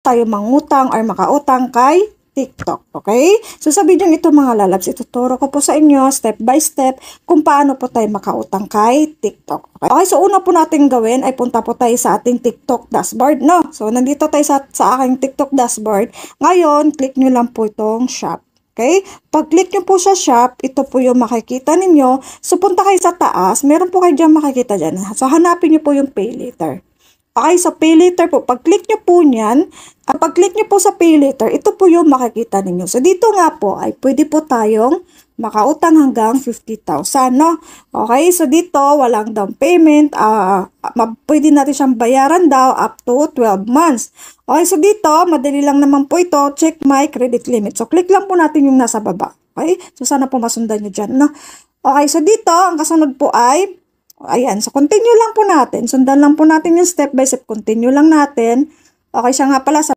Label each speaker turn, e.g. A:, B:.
A: tayo mangutang or makautang kay TikTok, okay? So sa video ito mga lalabs, ituturo ko po sa inyo step by step kung paano po tayo makautang kay TikTok. Okay, so una po natin gawin ay punta po tayo sa ating TikTok dashboard, no? So nandito tayo sa aking TikTok dashboard. Ngayon, click nyo lang po itong shop. Okay? Pag-click nyo po sa shop, ito po yung makikita ninyo. So punta kayo sa taas, meron po kayo dyan makikita dyan. So hanapin nyo po yung pay later. Okay, so pay later po, pag-click nyo po niyan, at pag-click nyo po sa pay later, ito po yung makikita ninyo. So dito nga po ay pwede po tayong makautang hanggang 50,000, no? Okay, so dito walang down payment, pwede natin siyang bayaran daw up to 12 months. Okay, so dito madali lang naman po ito, check my credit limit. So click lang po natin yung nasa baba. Okay, so sana po masundan nyo dyan, no? Okay, so dito ang kasunod po ay ayan, so continue lang po natin. Sundan lang po natin yung step by step. Continue lang natin. Okay, siya nga pala,